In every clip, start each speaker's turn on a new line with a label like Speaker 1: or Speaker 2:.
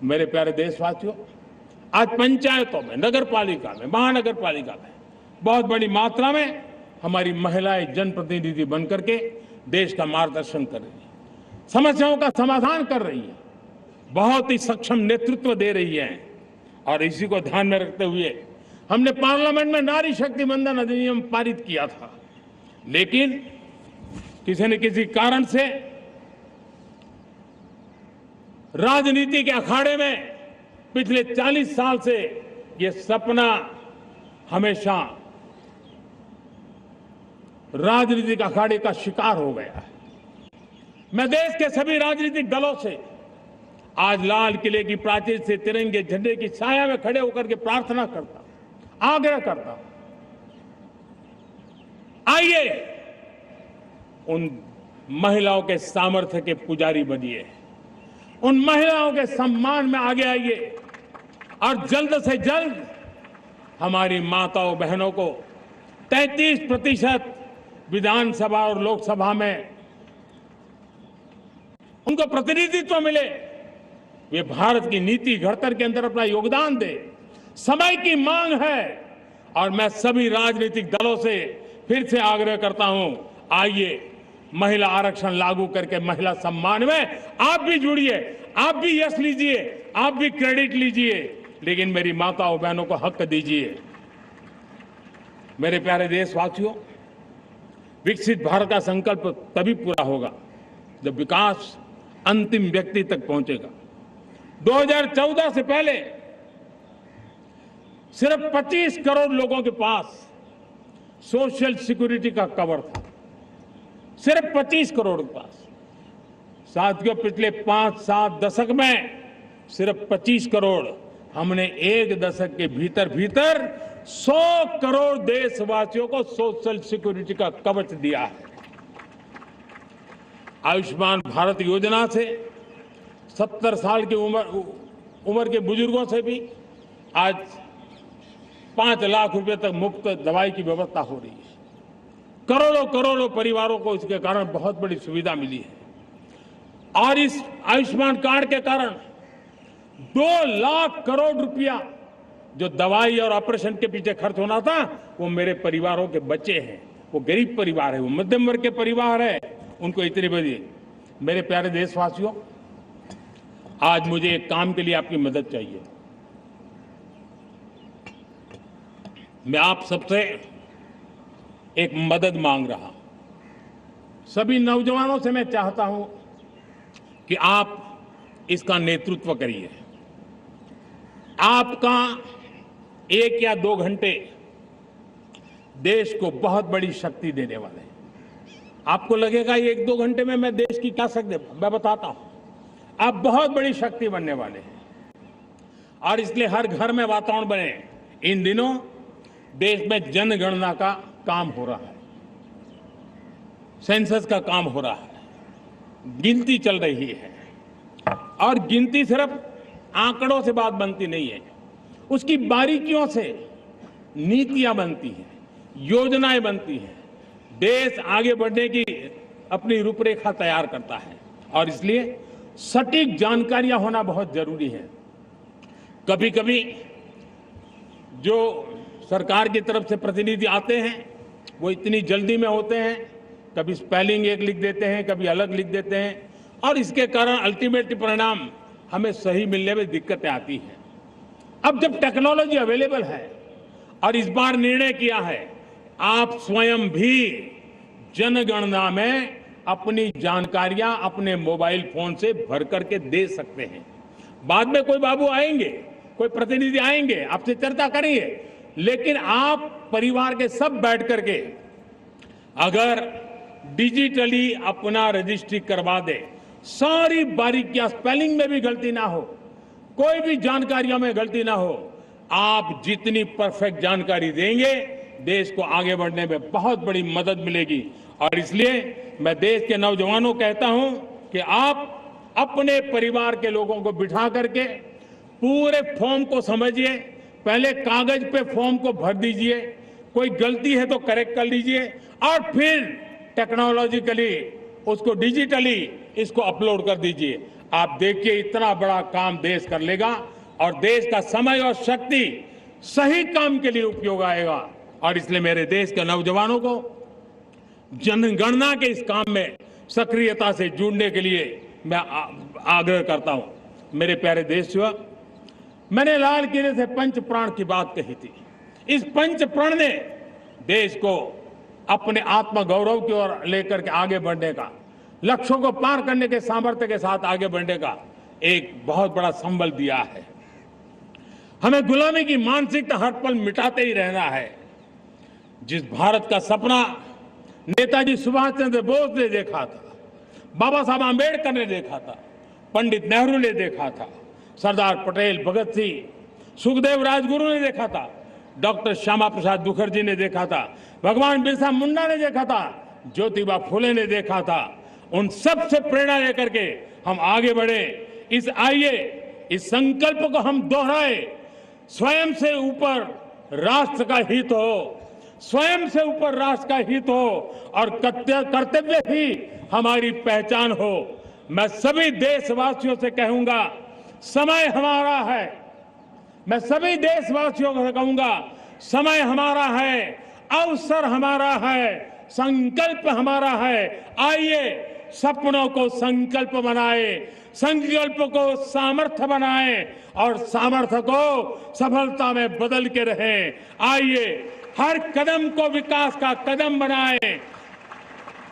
Speaker 1: मेरे प्यारे देशवासियों, आज पंचायतों में, नगर पालिका में, महानगर पालिका में बहुत बड़ी मात्रा में हमारी महिलाएं जनप्रतिनिधि बनकर के देश का मार्गदर्शन कर रही है, समस्याओं का समाधान कर रही है, बहुत ही सक्षम नेतृत्व दे रही है। और इसी को ध्यान में रखते हुए हमने पार्लियामेंट में नारी शक्ति वंदन अधिनियम पारित किया था, लेकिन किसी न किसी कारण से राजनीति के अखाड़े में पिछले 40 साल से ये सपना हमेशा राजनीतिक अखाड़े का शिकार हो गया है। मैं देश के सभी राजनीतिक दलों से आज लाल किले की प्राचीर से तिरंगे झंडे की छाया में खड़े होकर के प्रार्थना करता हूं, आग्रह करता हूं, आइए उन महिलाओं के सामर्थ्य के पुजारी बनिए, उन महिलाओं के सम्मान में आगे आइए और जल्द से जल्द हमारी माताओं बहनों को 33% विधानसभा और लोकसभा में उनको प्रतिनिधित्व मिले, वे भारत की नीति घड़तर के अंदर अपना योगदान दे। समय की मांग है और मैं सभी राजनीतिक दलों से फिर से आग्रह करता हूं, आइए महिला आरक्षण लागू करके महिला सम्मान में आप भी जुड़िए, आप भी यश लीजिए, आप भी क्रेडिट लीजिए, लेकिन मेरी माताओं बहनों को हक दीजिए। मेरे प्यारे देशवासियों, विकसित भारत का संकल्प तभी पूरा होगा जब विकास अंतिम व्यक्ति तक पहुंचेगा। 2014 से पहले सिर्फ 25 करोड़ लोगों के पास सोशल सिक्योरिटी का कवर था, सिर्फ 25 करोड़ के पास। साथियों, पिछले 5-7 दशक में सिर्फ 25 करोड़, हमने एक दशक के भीतर भीतर 100 करोड़ देशवासियों को सोशल सिक्योरिटी का कवच दिया है। आयुष्मान भारत योजना से 70 साल की उम्र के बुजुर्गों से भी आज 5 लाख रुपए तक मुफ्त दवाई की व्यवस्था हो रही है। करोड़ों करोड़ों परिवारों को इसके कारण बहुत बड़ी सुविधा मिली है। और इस आयुष्मान कार्ड के कारण 2 लाख करोड़ रुपया जो दवाई और ऑपरेशन के पीछे खर्च होना था, वो मेरे परिवारों के बच्चे हैं। वो गरीब परिवार है, वो मध्यम वर्ग के परिवार है, उनको इतनी बड़ी। मेरे प्यारे देशवासियों, आज मुझे एक काम के लिए आपकी मदद चाहिए। मैं आप सबसे एक मदद मांग रहा हूं। सभी नौजवानों से मैं चाहता हूं कि आप इसका नेतृत्व करिए। आपका 1 या 2 घंटे देश को बहुत बड़ी शक्ति देने वाले हैं। आपको लगेगा ये 1-2 घंटे में मैं देश की क्या शक्ति, मैं बताता हूं, आप बहुत बड़ी शक्ति बनने वाले हैं। और इसलिए हर घर में वातावरण बने। इन दिनों देश में जनगणना का काम हो रहा है, सेंसस का काम हो रहा है, गिनती चल रही है। और गिनती सिर्फ आंकड़ों से बात बनती नहीं है, उसकी बारीकियों से नीतियां बनती हैं, योजनाएं बनती हैं, देश आगे बढ़ने की अपनी रूपरेखा तैयार करता है। और इसलिए सटीक जानकारियां होना बहुत जरूरी है। कभी कभी जो सरकार की तरफ से प्रतिनिधि आते हैं वो इतनी जल्दी में होते हैं, कभी स्पेलिंग एक लिख देते हैं, कभी अलग लिख देते हैं, और इसके कारण अल्टीमेट परिणाम हमें सही मिलने में दिक्कतें आती हैं। अब जब टेक्नोलॉजी अवेलेबल है और इस बार निर्णय किया है, आप स्वयं भी जनगणना में अपनी जानकारियां अपने मोबाइल फोन से भर करके दे सकते हैं। बाद में कोई बाबू आएंगे, कोई प्रतिनिधि आएंगे, आपसे चर्चा करेंगे, लेकिन आप परिवार के सब बैठ करके अगर डिजिटली अपना रजिस्ट्री करवा दे, सारी बारीकियां, स्पेलिंग में भी गलती ना हो, कोई भी जानकारियों में गलती ना हो, आप जितनी परफेक्ट जानकारी देंगे देश को आगे बढ़ने में बहुत बड़ी मदद मिलेगी। और इसलिए मैं देश के नौजवानों को कहता हूं कि आप अपने परिवार के लोगों को बिठा करके पूरे फॉर्म को समझिए, पहले कागज पे फॉर्म को भर दीजिए, कोई गलती है तो करेक्ट कर लीजिए, और फिर टेक्नोलॉजिकली उसको डिजिटली इसको अपलोड कर दीजिए। आप देखिए इतना बड़ा काम देश कर लेगा और देश का समय और शक्ति सही काम के लिए उपयोग आएगा। और इसलिए मेरे देश के नौजवानों को जनगणना के इस काम में सक्रियता से जुड़ने के लिए मैं आग्रह करता हूं। मेरे प्यारे देशवासियों, मैंने लाल किले से पंच प्राण की बात कही थी। इस पंच प्राण ने देश को अपने आत्मगौरव की ओर लेकर के आगे बढ़ने का, लक्ष्यों को पार करने के सामर्थ्य के साथ आगे बढ़ने का एक बहुत बड़ा संबल दिया है। हमें गुलामी की मानसिकता हर पल मिटाते ही रहना है। जिस भारत का सपना नेताजी सुभाष चंद्र बोस ने देखा था, बाबा साहब आंबेडकर ने देखा था, पंडित नेहरू ने देखा था, सरदार पटेल, भगत सिंह, सुखदेव राजगुरु ने देखा था, डॉक्टर श्यामा प्रसाद मुखर्जी ने देखा था, भगवान बिरसा मुंडा ने देखा था, ज्योतिबा फुले ने देखा था, उन सब से प्रेरणा लेकर के हम आगे बढ़े। इस संकल्प को हम दोहराए, स्वयं से ऊपर राष्ट्र का हित हो, स्वयं से ऊपर राष्ट्र का हित हो और कर्तव्य ही हमारी पहचान हो। मैं सभी देशवासियों से कहूंगा, समय हमारा है। मैं सभी देशवासियों से कहूंगा, समय हमारा है, अवसर हमारा है, संकल्प हमारा है। आइए सपनों को संकल्प बनाए, संकल्प को सामर्थ्य बनाए और सामर्थ्य को सफलता में बदल के रहें। आइए हर कदम को विकास का कदम बनाएं,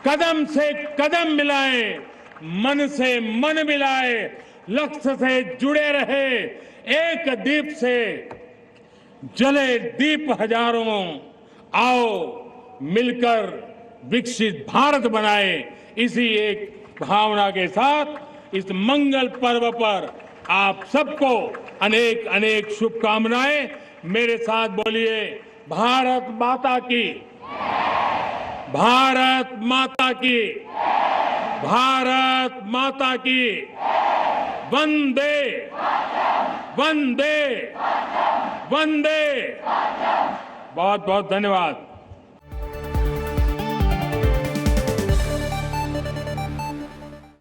Speaker 1: कदम से कदम मिलाएं, मन से मन मिलाएं, लक्ष्य से जुड़े रहे। एक दीप से जले दीप हजारों, आओ मिलकर विकसित भारत बनाए। इसी एक भावना के साथ इस मंगल पर्व पर आप सबको अनेक अनेक शुभकामनाएं। मेरे साथ बोलिए, भारत माता की, भारत माता की, भारत माता की, वंदे वंदे वंदे। बहुत बहुत धन्यवाद।